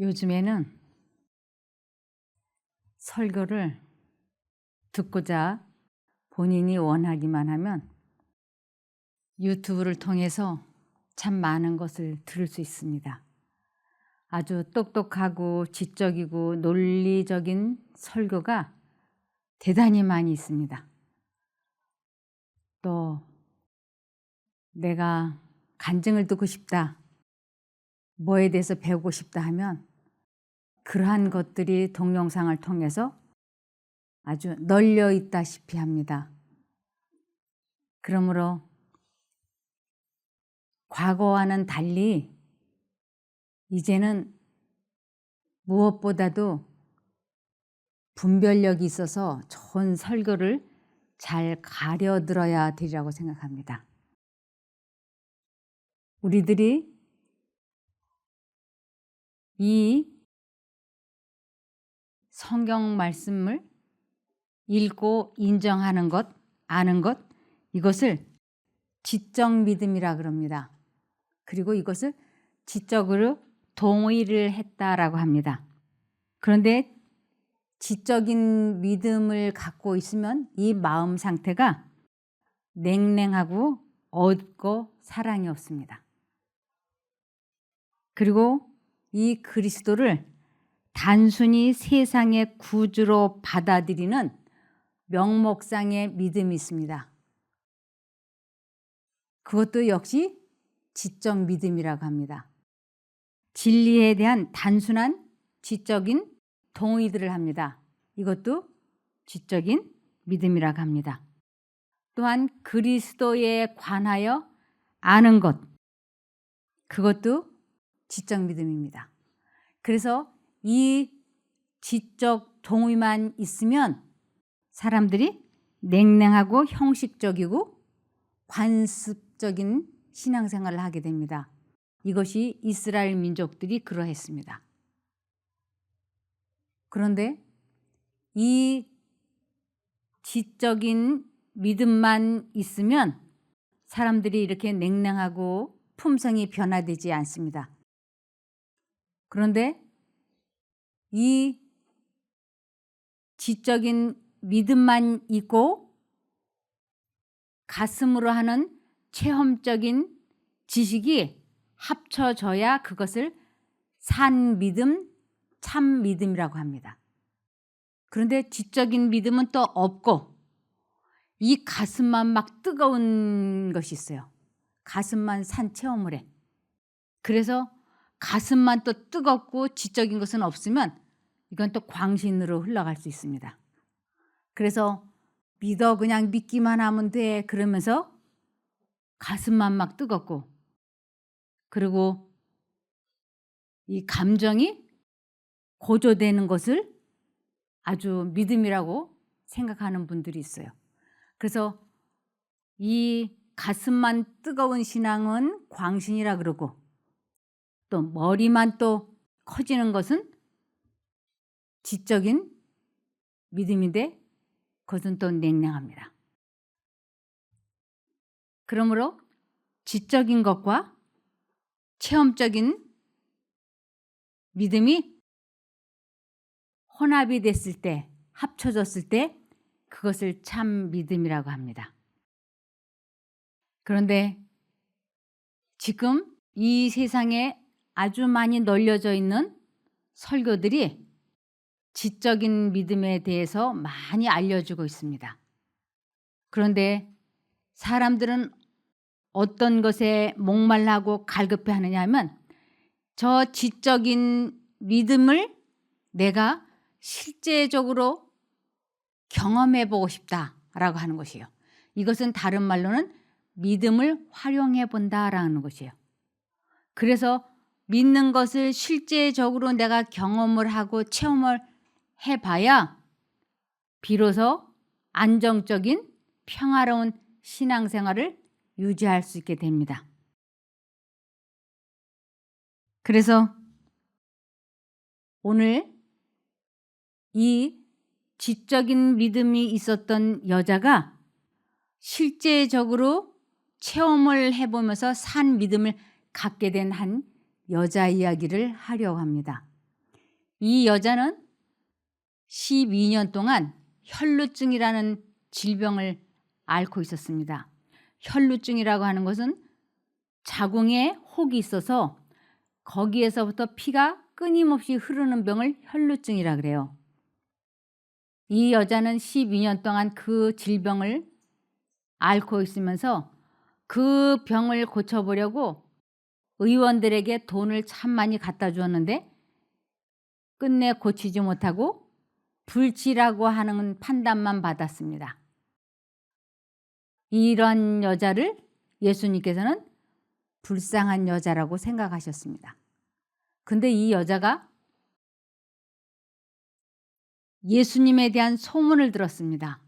요즘에는 설교를 듣고자 본인이 원하기만 하면 유튜브를 통해서 참 많은 것을 들을 수 있습니다. 아주 똑똑하고 지적이고 논리적인 설교가 대단히 많이 있습니다. 또 내가 간증을 듣고 싶다, 뭐에 대해서 배우고 싶다 하면 그러한 것들이 동영상을 통해서 아주 널려 있다시피 합니다. 그러므로 과거와는 달리 이제는 무엇보다도 분별력이 있어서 좋은 설교를 잘 가려 들어야 되리라고 생각합니다. 우리들이 이 성경 말씀을 읽고 인정하는 것, 아는 것, 이것을 지적 믿음이라 그럽니다. 그리고 이것을 지적으로 동의를 했다라고 합니다. 그런데 지적인 믿음을 갖고 있으면 이 마음 상태가 냉랭하고 어둡고 사랑이 없습니다. 그리고 이 그리스도를 단순히 세상의 구주로 받아들이는 명목상의 믿음이 있습니다. 그것도 역시 지적 믿음이라고 합니다. 진리에 대한 단순한 지적인 동의들을 합니다. 이것도 지적인 믿음이라고 합니다. 또한 그리스도에 관하여 아는 것, 그것도 지적 믿음입니다. 그래서 이 지적 동의만 있으면 사람들이 냉랭하고 형식적이고 관습적인 신앙생활을 하게 됩니다. 이것이 이스라엘 민족들이 그러했습니다. 그런데 이 지적인 믿음만 있으면 사람들이 이렇게 냉랭하고 품성이 변화되지 않습니다. 그런데 이 지적인 믿음만 있고 가슴으로 하는 체험적인 지식이 합쳐져야 그것을 산 믿음, 참 믿음이라고 합니다. 그런데 지적인 믿음은 또 없고 이 가슴만 막 뜨거운 것이 있어요. 가슴만 산 체험을 해. 그래서 가슴만 또 뜨겁고 지적인 것은 없으면 이건 또 광신으로 흘러갈 수 있습니다. 그래서 믿어 그냥 믿기만 하면 돼 그러면서 가슴만 막 뜨겁고 그리고 이 감정이 고조되는 것을 아주 믿음이라고 생각하는 분들이 있어요. 그래서 이 가슴만 뜨거운 신앙은 광신이라 그러고 또 머리만 또 커지는 것은 지적인 믿음인데 그것은 또 냉랭합니다. 그러므로 지적인 것과 체험적인 믿음이 혼합이 됐을 때, 합쳐졌을 때 그것을 참 믿음이라고 합니다. 그런데 지금 이 세상에 아주 많이 널려져 있는 설교들이 지적인 믿음에 대해서 많이 알려주고 있습니다. 그런데 사람들은 어떤 것에 목말라하고 갈급해 하느냐 하면 저 지적인 믿음을 내가 실제적으로 경험해 보고 싶다라고 하는 것이에요. 이것은 다른 말로는 믿음을 활용해 본다라는 것이에요. 그래서 믿는 것을 실제적으로 내가 경험을 하고 체험을 해봐야 비로소 안정적인 평화로운 신앙생활을 유지할 수 있게 됩니다. 그래서 오늘 이 지적인 믿음이 있었던 여자가 실제적으로 체험을 해보면서 산 믿음을 갖게 된 한 여자 이야기를 하려고 합니다. 이 여자는 12년 동안 혈루증이라는 질병을 앓고 있었습니다. 혈루증이라고 하는 것은 자궁에 혹이 있어서 거기에서부터 피가 끊임없이 흐르는 병을 혈루증이라 그래요. 이 여자는 12년 동안 그 질병을 앓고 있으면서 그 병을 고쳐보려고 의원들에게 돈을 참 많이 갖다 주었는데 끝내 고치지 못하고 불치라고 하는 판단만 받았습니다. 이런 여자를 예수님께서는 불쌍한 여자라고 생각하셨습니다. 근데 이 여자가 예수님에 대한 소문을 들었습니다.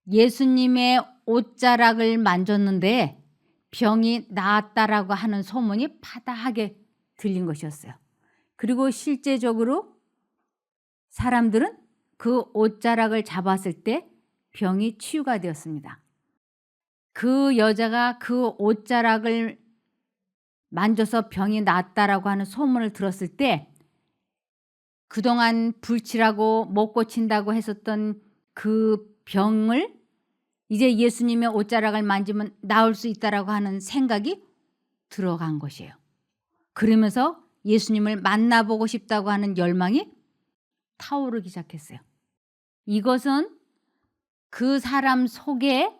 예수님의 옷자락을 만졌는데 병이 나았다라고 하는 소문이 파다하게 들린 것이었어요. 그리고 실제적으로 사람들은 그 옷자락을 잡았을 때 병이 치유가 되었습니다. 그 여자가 그 옷자락을 만져서 병이 낫다라고 하는 소문을 들었을 때 그동안 불치라고 못 고친다고 했었던 그 병을 이제 예수님의 옷자락을 만지면 나을 수 있다라고 하는 생각이 들어간 것이에요. 그러면서 예수님을 만나보고 싶다고 하는 열망이 타오르기 시작했어요. 이것은 그 사람 속에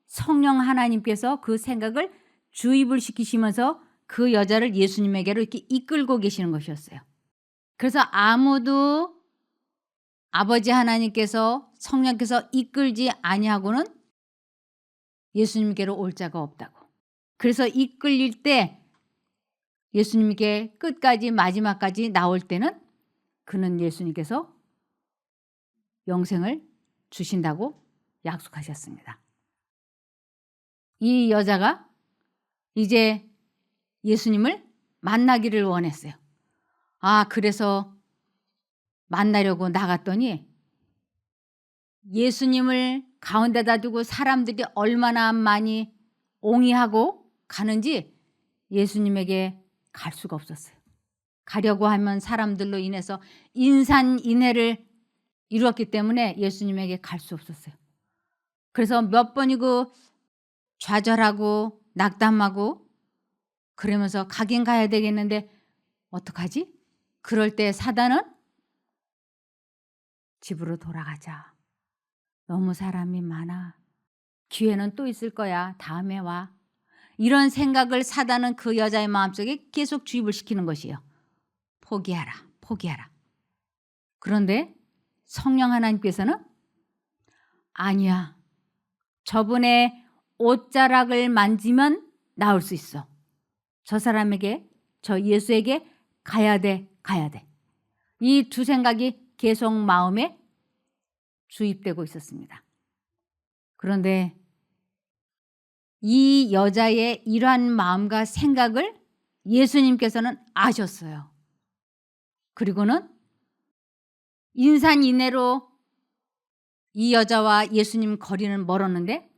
성령 하나님께서 그 생각을 주입을 시키시면서 그 여자를 예수님에게로 이렇게 이끌고 계시는 것이었어요. 그래서 아무도 아버지 하나님께서 성령께서 이끌지 아니하고는 예수님께로 올 자가 없다고. 그래서 이끌릴 때 예수님께 끝까지 마지막까지 나올 때는 그는 예수님께서 영생을 주신다고 약속하셨습니다. 이 여자가 이제 예수님을 만나기를 원했어요. 그래서 만나려고 나갔더니 예수님을 가운데다 두고 사람들이 얼마나 많이 옹이하고 가는지 예수님에게 갈 수가 없었어요. 가려고 하면 사람들로 인해서 인산인해를 이루었기 때문에 예수님에게 갈 수 없었어요. 그래서 몇 번이고 좌절하고 낙담하고 그러면서 가긴 가야 되겠는데 어떡하지? 그럴 때 사단은 집으로 돌아가자. 너무 사람이 많아. 기회는 또 있을 거야. 다음에 와. 이런 생각을 사단은 그 여자의 마음속에 계속 주입을 시키는 것이에요. 포기하라. 포기하라. 그런데 성령 하나님께서는 아니야. 저분의 옷자락을 만지면 나을 수 있어. 저 사람에게, 저 예수에게 가야 돼. 가야 돼. 이 두 생각이 계속 마음에 주입되고 있었습니다. 그런데 이 여자의 이러한 마음과 생각을 예수님께서는 아셨어요. 그리고는 인산인해로 이 여자와 예수님 거리는 멀었는데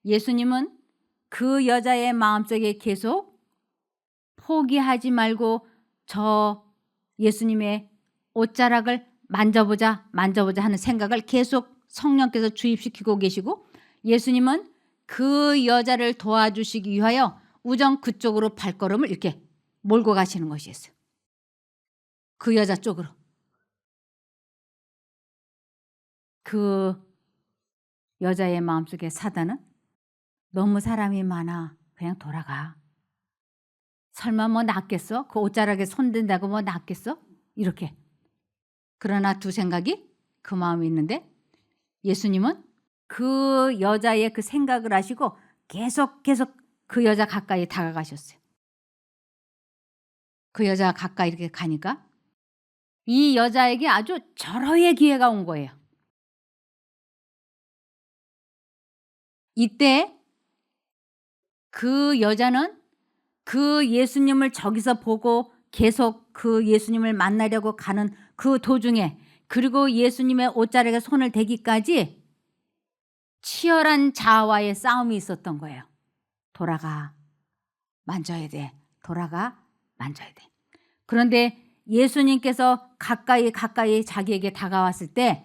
예수님은 그 여자의 마음속에 계속 포기하지 말고 저 예수님의 옷자락을 만져보자 하는 생각을 계속 성령께서 주입시키고 계시고 예수님은 그 여자를 도와주시기 위하여 우정 그쪽으로 발걸음을 이렇게 몰고 가시는 것이었어요. 그 여자 쪽으로. 그 여자의 마음속에 사단은 너무 사람이 많아. 그냥 돌아가. 설마 뭐 낫겠어? 그 옷자락에 손댄다고 뭐 낫겠어? 이렇게. 그러나 두 생각이 그 마음에 있는데 예수님은 그 여자의 그 생각을 하시고 계속 그 여자 가까이 다가가셨어요. 그 여자가 가까이 이렇게 가니까 이 여자에게 아주 절호의 기회가 온 거예요. 이때 그 여자는 그 예수님을 저기서 보고 계속 그 예수님을 만나려고 가는 그 도중에 그리고 예수님의 옷자락에 손을 대기까지 치열한 자아와의 싸움이 있었던 거예요. 돌아가. 만져야 돼. 돌아가. 만져야 돼. 그런데 예수님께서 가까이 자기에게 다가왔을 때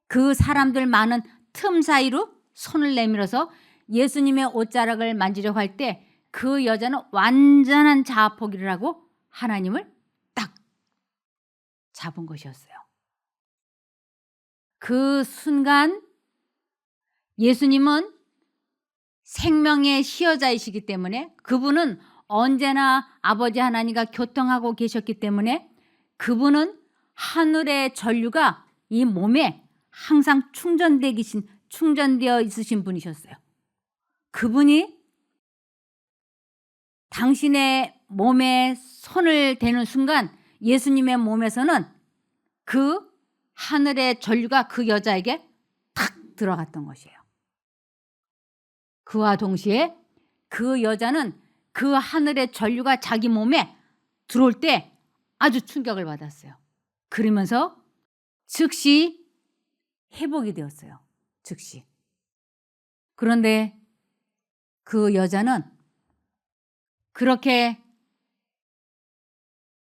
그 사람들 많은 틈 사이로 손을 내밀어서 예수님의 옷자락을 만지려고 할 때 그 여자는 완전한 자아포기를 하고 하나님을 딱 잡은 것이었어요. 그 순간 예수님은 생명의 시여자이시기 때문에 그분은 언제나 아버지 하나님과 교통하고 계셨기 때문에 그분은 하늘의 전류가 이 몸에 항상 충전되어 있으신 분이셨어요. 그분이 당신의 몸에 손을 대는 순간 예수님의 몸에서는 그 하늘의 전류가 그 여자에게 탁 들어갔던 것이에요. 그와 동시에 그 여자는 그 하늘의 전류가 자기 몸에 들어올 때 아주 충격을 받았어요. 그러면서 즉시 회복이 되었어요. 즉시. 그런데 그 여자는 그렇게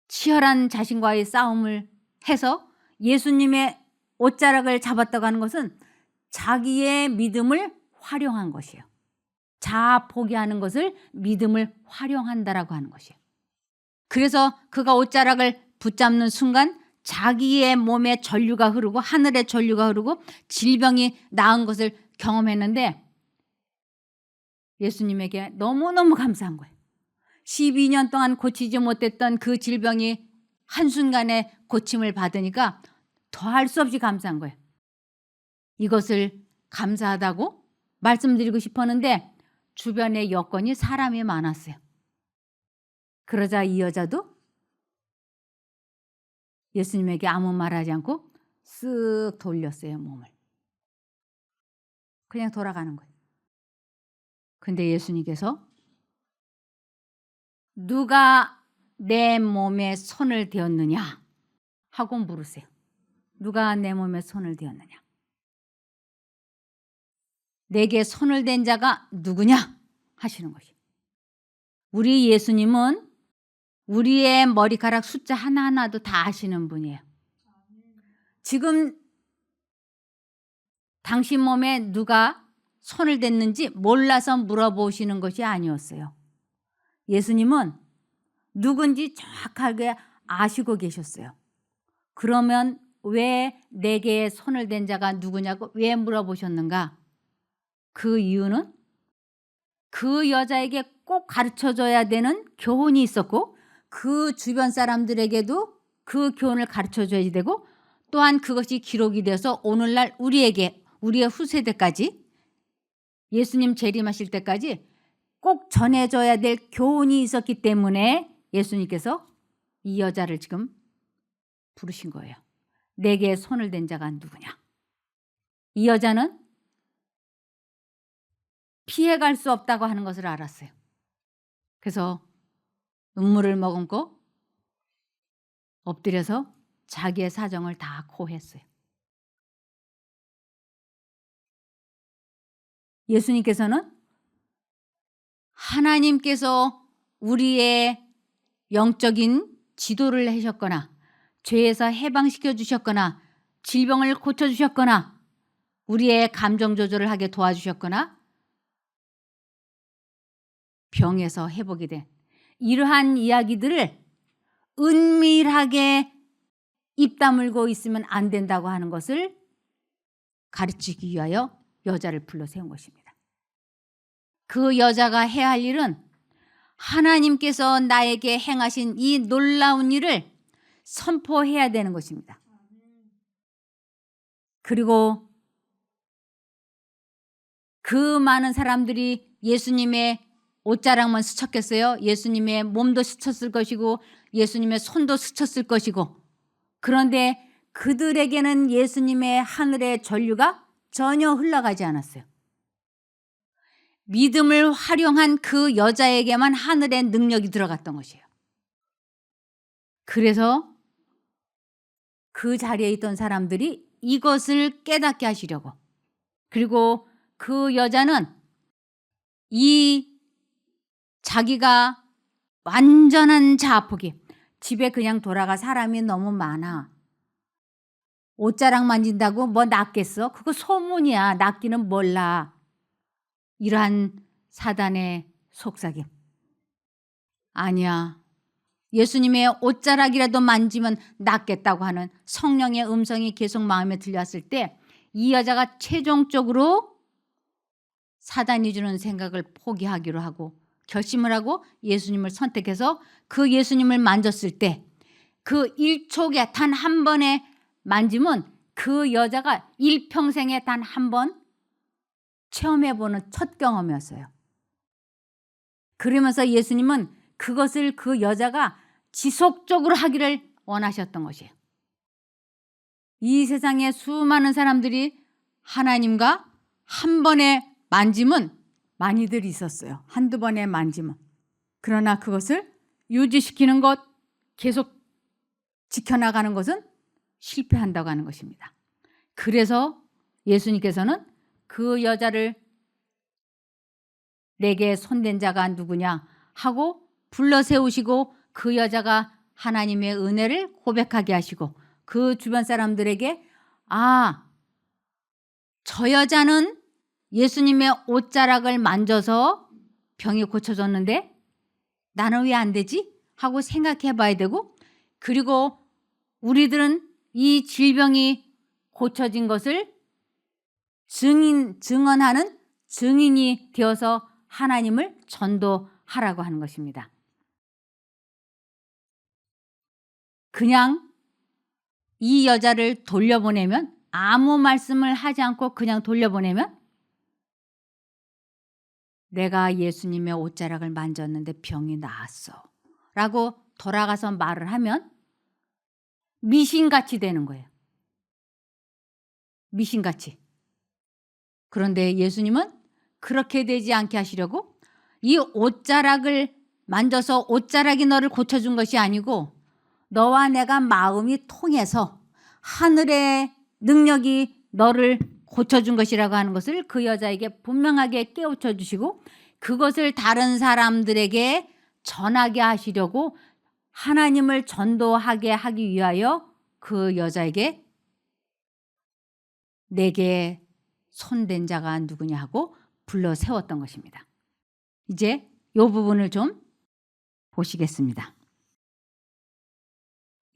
치열한 자신과의 싸움을 해서 예수님의 옷자락을 잡았다고 하는 것은 자기의 믿음을 활용한 것이에요. 자아 포기하는 것을 믿음을 활용한다라고 하는 것이에요. 그래서 그가 옷자락을 붙잡는 순간 자기의 몸에 전류가 흐르고 하늘의 전류가 흐르고 질병이 나은 것을 경험했는데 예수님에게 너무너무 감사한 거예요. 12년 동안 고치지 못했던 그 질병이 한순간에 고침을 받으니까 더할 수 없이 감사한 거예요. 이것을 감사하다고 말씀드리고 싶었는데 주변에 여건이 사람이 많았어요. 그러자 이 여자도 예수님에게 아무 말하지 않고 쓱 돌렸어요, 몸을. 그냥 돌아가는 거예요. 근데 예수님께서 누가 내 몸에 손을 대었느냐 하고 물으세요. 누가 내 몸에 손을 대었느냐? 내게 손을 댄 자가 누구냐? 하시는 것이에요. 우리 예수님은 우리의 머리카락 숫자 하나하나도 다 아시는 분이에요. 지금 당신 몸에 누가 손을 댔는지 몰라서 물어보시는 것이 아니었어요. 예수님은 누군지 정확하게 아시고 계셨어요. 그러면 왜 내게 손을 댄 자가 누구냐고 왜 물어보셨는가? 그 이유는 그 여자에게 꼭 가르쳐줘야 되는 교훈이 있었고 그 주변 사람들에게도 그 교훈을 가르쳐줘야 되고 또한 그것이 기록이 되어서 오늘날 우리에게 우리의 후세대까지 예수님 재림하실 때까지 꼭 전해줘야 될 교훈이 있었기 때문에 예수님께서 이 여자를 지금 부르신 거예요. 내게 손을 댄 자가 누구냐? 이 여자는 피해갈 수 없다고 하는 것을 알았어요. 그래서 눈물을 머금고 엎드려서 자기의 사정을 다 고했어요. 예수님께서는 하나님께서 우리의 영적인 지도를 하셨거나 죄에서 해방시켜 주셨거나 질병을 고쳐주셨거나 우리의 감정 조절을 하게 도와주셨거나 병에서 회복이 된 이러한 이야기들을 은밀하게 입 다물고 있으면 안 된다고 하는 것을 가르치기 위하여 여자를 불러 세운 것입니다. 그 여자가 해야 할 일은 하나님께서 나에게 행하신 이 놀라운 일을 선포해야 되는 것입니다. 그리고 그 많은 사람들이 예수님의 옷자락만 스쳤겠어요? 예수님의 몸도 스쳤을 것이고 예수님의 손도 스쳤을 것이고 그런데 그들에게는 예수님의 하늘의 전류가 전혀 흘러가지 않았어요. 믿음을 활용한 그 여자에게만 하늘의 능력이 들어갔던 것이에요. 그래서 그 자리에 있던 사람들이 이것을 깨닫게 하시려고 그리고 그 여자는 이 자기가 완전한 자아포기 집에 그냥 돌아가 사람이 너무 많아. 옷자락 만진다고 뭐 낫겠어? 그거 소문이야. 낫기는 몰라. 이러한 사단의 속삭임. 아니야. 예수님의 옷자락이라도 만지면 낫겠다고 하는 성령의 음성이 계속 마음에 들렸을 때 이 여자가 최종적으로 사단이 주는 생각을 포기하기로 하고 결심을 하고 예수님을 선택해서 그 예수님을 만졌을 때 그 일촉에 단 한 번의 만짐은 그 여자가 일평생에 단 한 번 체험해보는 첫 경험이었어요. 그러면서 예수님은 그것을 그 여자가 지속적으로 하기를 원하셨던 것이에요. 이 세상에 수많은 사람들이 하나님과 한 번의 만짐은 많이들 있었어요. 한두 번의 만짐은. 그러나 그것을 유지시키는 것, 계속 지켜나가는 것은 실패한다고 하는 것입니다. 그래서 예수님께서는 그 여자를 내게 손댄 자가 누구냐 하고 불러 세우시고 그 여자가 하나님의 은혜를 고백하게 하시고 그 주변 사람들에게 저 여자는 예수님의 옷자락을 만져서 병이 고쳐졌는데 나는 왜 안 되지? 하고 생각해 봐야 되고 그리고 우리들은 이 질병이 고쳐진 것을 증언하는 증인이 되어서 하나님을 전도하라고 하는 것입니다. 그냥 이 여자를 돌려보내면 아무 말씀을 하지 않고 그냥 돌려보내면 내가 예수님의 옷자락을 만졌는데 병이 나았어 라고 돌아가서 말을 하면 미신같이 되는 거예요. 미신같이. 그런데 예수님은 그렇게 되지 않게 하시려고 이 옷자락을 만져서 옷자락이 너를 고쳐준 것이 아니고 너와 내가 마음이 통해서 하늘의 능력이 너를 고쳐준 것이라고 하는 것을 그 여자에게 분명하게 깨우쳐 주시고 그것을 다른 사람들에게 전하게 하시려고 하나님을 전도하게 하기 위하여 그 여자에게 내게 손댄 자가 누구냐 하고 불러 세웠던 것입니다. 이제 이 부분을 좀 보시겠습니다.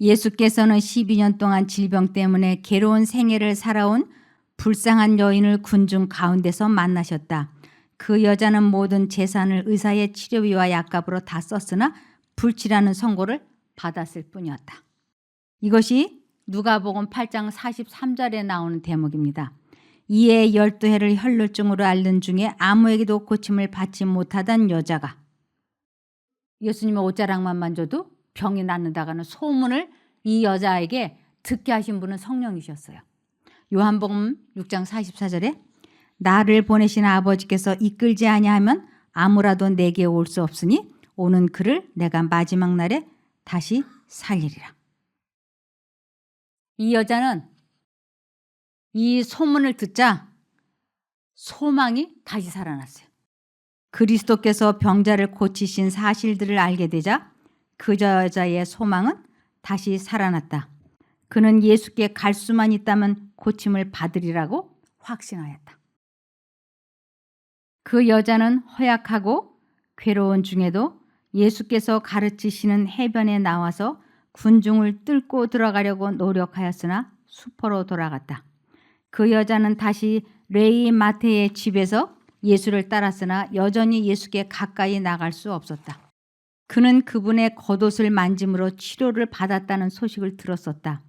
예수께서는 12년 동안 질병 때문에 괴로운 생애를 살아온 불쌍한 여인을 군중 가운데서 만나셨다. 그 여자는 모든 재산을 의사의 치료비와 약값으로 다 썼으나 불치라는 선고를 받았을 뿐이었다. 이것이 누가복음 8장 43절에 나오는 대목입니다. 이에 12해를 혈루증으로 앓는 중에 아무에게도 고침을 받지 못하던 여자가 예수님의 옷자락만 만져도 병이 낫는다는 소문을 이 여자에게 듣게 하신 분은 성령이셨어요. 요한복음 6장 44절에 나를 보내신 아버지께서 이끌지 아니하면 아무라도 내게 올 수 없으니 오는 그를 내가 마지막 날에 다시 살리리라. 이 여자는 이 소문을 듣자 소망이 다시 살아났어요. 그리스도께서 병자를 고치신 사실들을 알게 되자 그 여자의 소망은 다시 살아났다. 그는 예수께 갈 수만 있다면 고침을 받으리라고 확신하였다. 그 여자는 허약하고 괴로운 중에도 예수께서 가르치시는 해변에 나와서 군중을 뚫고 들어가려고 노력하였으나 수포로 돌아갔다. 그 여자는 다시 레위 마태의 집에서 예수를 따랐으나 여전히 예수께 가까이 나갈 수 없었다. 그는 그분의 겉옷을 만짐으로 치료를 받았다는 소식을 들었었다.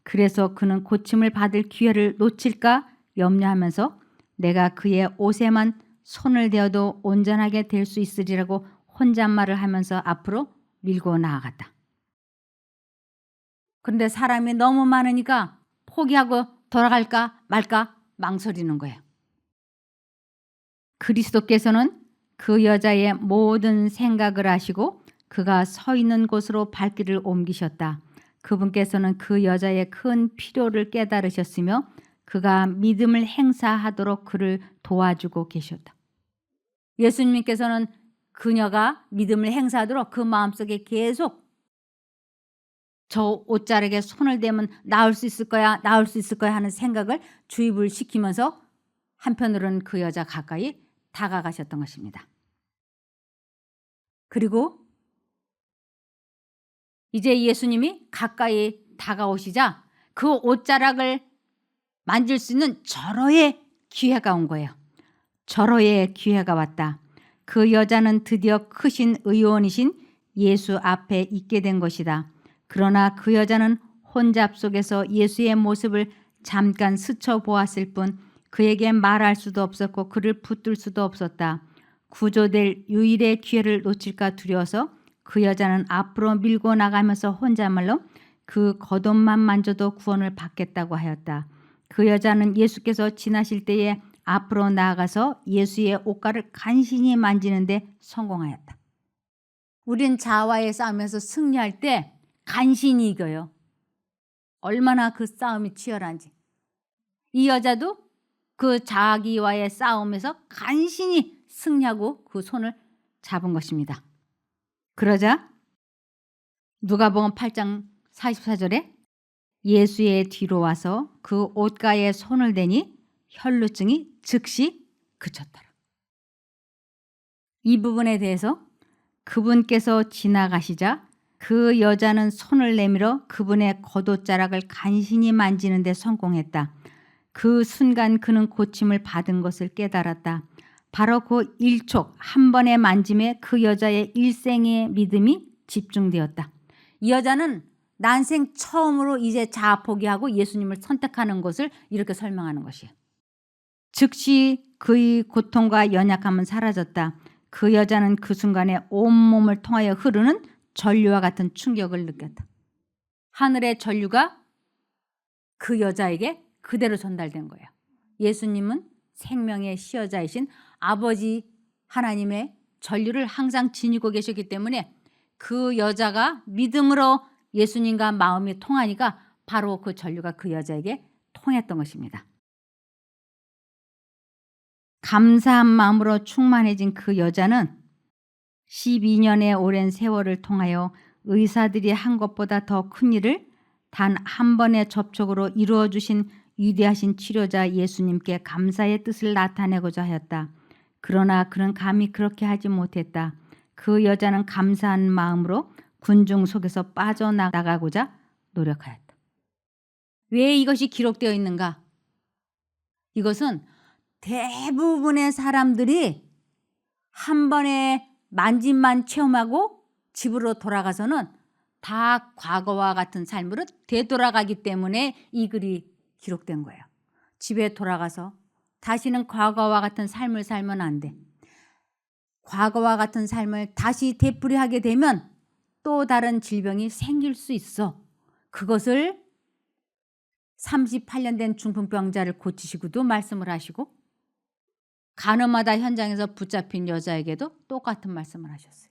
그래서 그는 고침을 받을 기회를 놓칠까 염려하면서 내가 그의 옷에만 손을 대어도 온전하게 될 수 있으리라고 혼잣말을 하면서 앞으로 밀고 나아갔다. 그런데 사람이 너무 많으니까 포기하고 돌아갈까 말까 망설이는 거예요. 그리스도께서는 그 여자의 모든 생각을 아시고 그가 서 있는 곳으로 발길을 옮기셨다. 그분께서는 그 여자의 큰 필요를 깨달으셨으며 그가 믿음을 행사하도록 그를 도와주고 계셨다. 예수님께서는 그녀가 믿음을 행사하도록 그 마음속에 계속 저 옷자락에 손을 대면 나을 수 있을 거야, 나을 수 있을 거야 하는 생각을 주입을 시키면서 한편으로는 그 여자 가까이 다가가셨던 것입니다. 그리고 이제 예수님이 가까이 다가오시자 그 옷자락을 만질 수 있는 절호의 기회가 온 거예요. 절호의 기회가 왔다. 그 여자는 드디어 크신 의원이신 예수 앞에 있게 된 것이다. 그러나 그 여자는 혼잡 속에서 예수의 모습을 잠깐 스쳐보았을 뿐 그에게 말할 수도 없었고 그를 붙들 수도 없었다. 구조될 유일의 기회를 놓칠까 두려워서 그 여자는 앞으로 밀고 나가면서 혼잣말로 그 겉옷만 만져도 구원을 받겠다고 하였다. 그 여자는 예수께서 지나실 때에 앞으로 나아가서 예수의 옷가를 간신히 만지는데 성공하였다. 우린 자아와의 싸움에서 승리할 때 간신히 이겨요. 얼마나 그 싸움이 치열한지. 이 여자도 그 자기와의 싸움에서 간신히 승리하고 그 손을 잡은 것입니다. 그러자 누가복음 8장 44절에 예수의 뒤로 와서 그 옷가에 손을 대니 혈루증이 즉시 그쳤더라. 이 부분에 대해서 그분께서 지나가시자 그 여자는 손을 내밀어 그분의 겉옷자락을 간신히 만지는 데 성공했다. 그 순간 그는 고침을 받은 것을 깨달았다. 바로 그 일촉 한 번의 만짐에 그 여자의 일생의 믿음이 집중되었다. 이 여자는 난생 처음으로 이제 자아 포기하고 예수님을 선택하는 것을 이렇게 설명하는 것이에요. 즉시 그의 고통과 연약함은 사라졌다. 그 여자는 그 순간에 온몸을 통하여 흐르는 전류와 같은 충격을 느꼈다. 하늘의 전류가 그 여자에게 그대로 전달된 거예요. 예수님은 생명의 시여자이신 아버지 하나님의 전류를 항상 지니고 계셨기 때문에 그 여자가 믿음으로 예수님과 마음이 통하니까 바로 그 전류가 그 여자에게 통했던 것입니다. 감사한 마음으로 충만해진 그 여자는 12년의 오랜 세월을 통하여 의사들이 한 것보다 더 큰 일을 단 한 번의 접촉으로 이루어 주신 위대하신 치료자 예수님께 감사의 뜻을 나타내고자 하였다. 그러나 그는 감히 그렇게 하지 못했다. 그 여자는 감사한 마음으로 군중 속에서 빠져나가고자 노력하였다. 왜 이것이 기록되어 있는가? 이것은 대부분의 사람들이 한 번에 만짐만 체험하고 집으로 돌아가서는 다 과거와 같은 삶으로 되돌아가기 때문에 이 글이 기록된 거예요. 집에 돌아가서 다시는 과거와 같은 삶을 살면 안 돼. 과거와 같은 삶을 다시 되풀이하게 되면 또 다른 질병이 생길 수 있어. 그것을 38년 된 중풍병자를 고치시고도 말씀을 하시고 간호마다 현장에서 붙잡힌 여자에게도 똑같은 말씀을 하셨어요.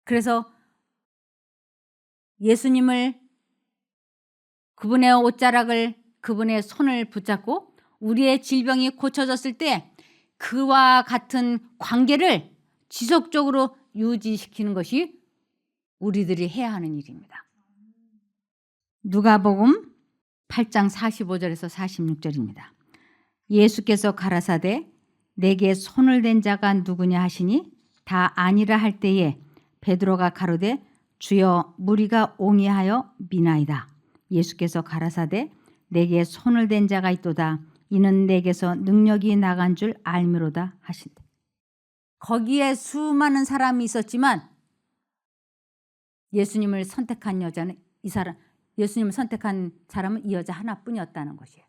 그래서 예수님을 그분의 옷자락을 그분의 손을 붙잡고 우리의 질병이 고쳐졌을 때 그와 같은 관계를 지속적으로 유지시키는 것이 우리들이 해야 하는 일입니다. 누가복음 8장 45절에서 46절입니다. 예수께서 가라사대 내게 손을 댄 자가 누구냐 하시니 다 아니라 할 때에 베드로가 가로되 주여 무리가 옹이하여 미나이다. 예수께서 가라사대 내게 손을 댄 자가 있도다. 이는 내게서 능력이 나간 줄 알미로다 하신다. 거기에 수많은 사람이 있었지만 예수님을 선택한 여자는 예수님을 선택한 사람은 이 여자 하나뿐이었다는 것이에요.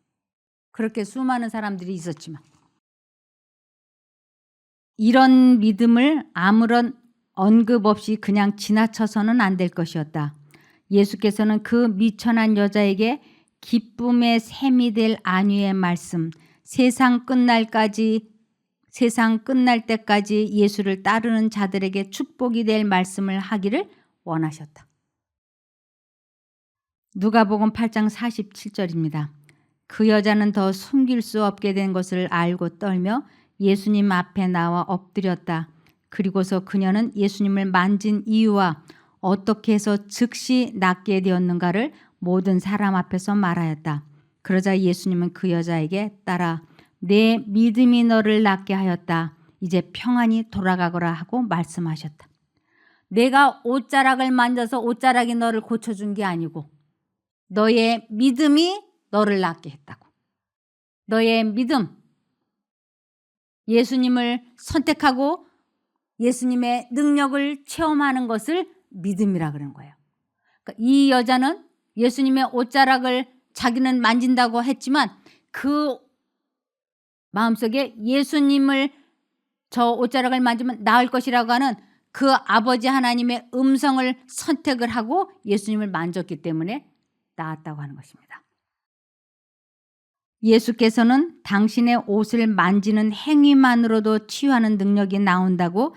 그렇게 수많은 사람들이 있었지만 이런 믿음을 아무런 언급 없이 그냥 지나쳐서는 안 될 것이었다. 예수께서는 그 미천한 여자에게 기쁨의 샘이 될 안위의 말씀, 세상 끝날 때까지 예수를 따르는 자들에게 축복이 될 말씀을 하기를 원하셨다. 누가복음 8장 47절입니다. 그 여자는 더 숨길 수 없게 된 것을 알고 떨며 예수님 앞에 나와 엎드렸다. 그리고서 그녀는 예수님을 만진 이유와 어떻게 해서 즉시 낫게 되었는가를 모든 사람 앞에서 말하였다. 그러자 예수님은 그 여자에게 따라 내 믿음이 너를 낫게 하였다. 이제 평안히 돌아가거라 하고 말씀하셨다. 내가 옷자락을 만져서 옷자락이 너를 고쳐준 게 아니고 너의 믿음이 너를 낫게 했다고. 너의 믿음, 예수님을 선택하고 예수님의 능력을 체험하는 것을 믿음이라 그러는 거예요. 그러니까 이 여자는 예수님의 옷자락을 자기는 만진다고 했지만 그 마음속에 예수님을 저 옷자락을 만지면 나을 것이라고 하는 그 아버지 하나님의 음성을 선택을 하고 예수님을 만졌기 때문에 나았다고 하는 것입니다. 예수께서는 당신의 옷을 만지는 행위만으로도 치유하는 능력이 나온다고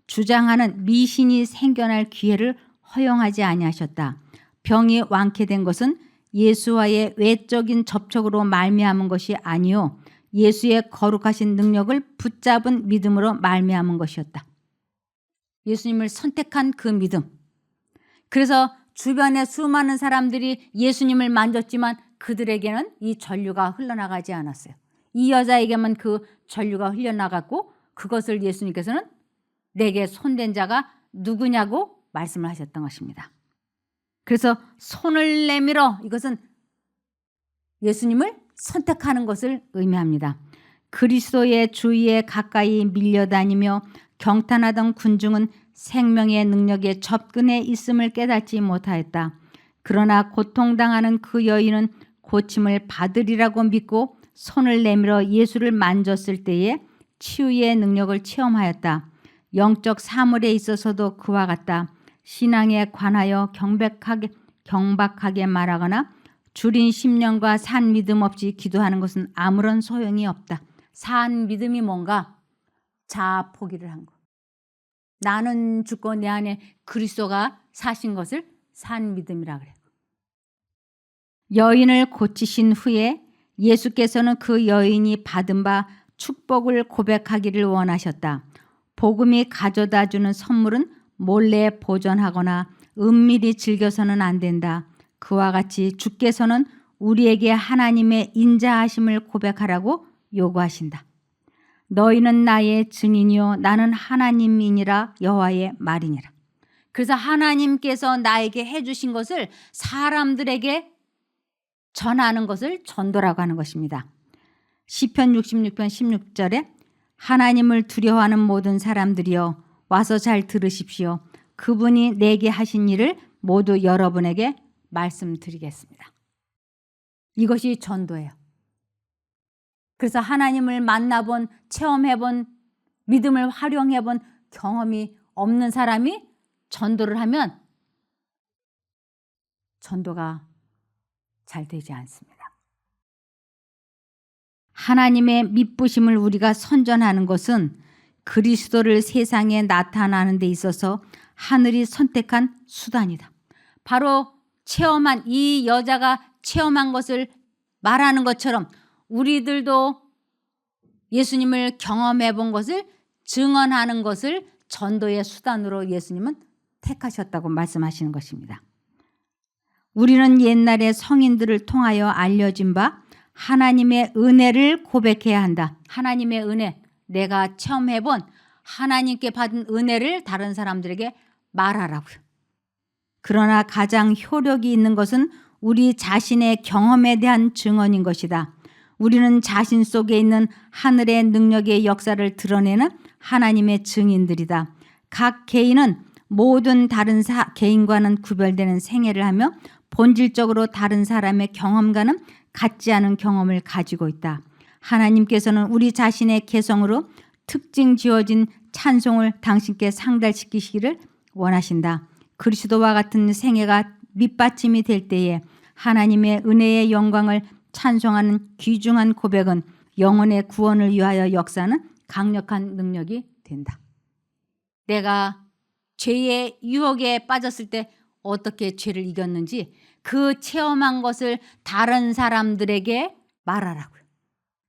주장하는 미신이 생겨날 기회를 허용하지 아니하셨다. 병이 완쾌된 것은 예수와의 외적인 접촉으로 말미암은 것이 아니요 예수의 거룩하신 능력을 붙잡은 믿음으로 말미암은 것이었다. 예수님을 선택한 그 믿음. 그래서 주변에 수많은 사람들이 예수님을 만졌지만 그들에게는 이 전류가 흘러나가지 않았어요. 이 여자에게만 그 전류가 흘러나갔고 그것을 예수님께서는 내게 손댄 자가 누구냐고 말씀을 하셨던 것입니다. 그래서 손을 내밀어 이것은 예수님을 선택하는 것을 의미합니다. 그리스도의 주위에 가까이 밀려다니며 경탄하던 군중은 생명의 능력에 접근해 있음을 깨닫지 못하였다. 그러나 고통당하는 그 여인은 고침을 받으리라고 믿고 손을 내밀어 예수를 만졌을 때에 치유의 능력을 체험하였다. 영적 사물에 있어서도 그와 같다. 신앙에 관하여 경박하게 말하거나 줄인 심령과 산 믿음 없이 기도하는 것은 아무런 소용이 없다. 산 믿음이 뭔가? 자아 포기를 한 것. 나는 죽고 내 안에 그리스도가 사신 것을 산 믿음이라 그래요. 여인을 고치신 후에 예수께서는 그 여인이 받은 바 축복을 고백하기를 원하셨다. 복음이 가져다 주는 선물은 몰래 보존하거나 은밀히 즐겨서는 안 된다. 그와 같이 주께서는 우리에게 하나님의 인자하심을 고백하라고 요구하신다. 너희는 나의 증인이요 나는 하나님이니라 여호와의 말이니라. 그래서 하나님께서 나에게 해주신 것을 사람들에게 전하는 것을 전도라고 하는 것입니다. 시편 66편 16절에 하나님을 두려워하는 모든 사람들이여 와서 잘 들으십시오. 그분이 내게 하신 일을 모두 여러분에게 말씀드리겠습니다. 이것이 전도예요. 그래서 하나님을 만나본 체험해본 믿음을 활용해본 경험이 없는 사람이 전도를 하면 전도가 잘 되지 않습니다. 하나님의 미쁘심을 우리가 선전하는 것은 그리스도를 세상에 나타나는 데 있어서 하늘이 선택한 수단이다. 바로 체험한 이 여자가 체험한 것을 말하는 것처럼 우리들도 예수님을 경험해 본 것을 증언하는 것을 전도의 수단으로 예수님은 택하셨다고 말씀하시는 것입니다. 우리는 옛날에 성인들을 통하여 알려진 바 하나님의 은혜를 고백해야 한다. 하나님의 은혜, 내가 체험해 본 하나님께 받은 은혜를 다른 사람들에게 말하라고요. 그러나 가장 효력이 있는 것은 우리 자신의 경험에 대한 증언인 것이다. 우리는 자신 속에 있는 하늘의 능력의 역사를 드러내는 하나님의 증인들이다. 각 개인은 모든 다른 개인과는 구별되는 생애를 하며 본질적으로 다른 사람의 경험과는 같지 않은 경험을 가지고 있다. 하나님께서는 우리 자신의 개성으로 특징 지어진 찬송을 당신께 상달시키시기를 원하신다. 그리스도와 같은 생애가 밑받침이 될 때에 하나님의 은혜의 영광을 찬송하는 귀중한 고백은 영혼의 구원을 위하여 역사하는 강력한 능력이 된다. 내가 죄의 유혹에 빠졌을 때 어떻게 죄를 이겼는지 그 체험한 것을 다른 사람들에게 말하라고요.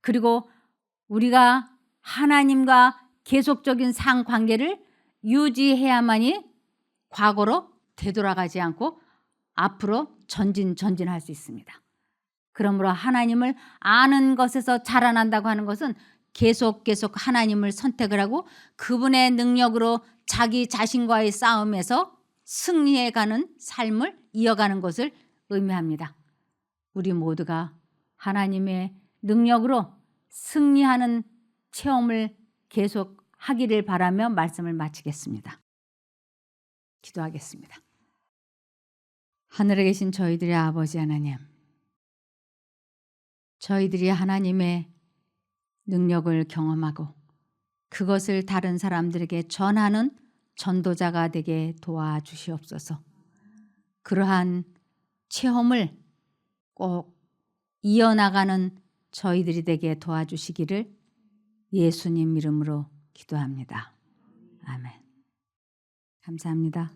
그리고 우리가 하나님과 계속적인 상관계를 유지해야만이 과거로 되돌아가지 않고 앞으로 전진할 수 있습니다. 그러므로 하나님을 아는 것에서 자라난다고 하는 것은 계속 하나님을 선택을 하고 그분의 능력으로 자기 자신과의 싸움에서 승리해가는 삶을 이어가는 것을 의미합니다. 우리 모두가 하나님의 능력으로 승리하는 체험을 계속 하기를 바라며 말씀을 마치겠습니다. 기도하겠습니다. 하늘에 계신 저희들의 아버지 하나님, 저희들이 하나님의 능력을 경험하고 그것을 다른 사람들에게 전하는 전도자가 되게 도와주시옵소서. 그러한 체험을 꼭 이어나가는 저희들이 되게 도와주시기를 예수님 이름으로 기도합니다. 아멘. 감사합니다.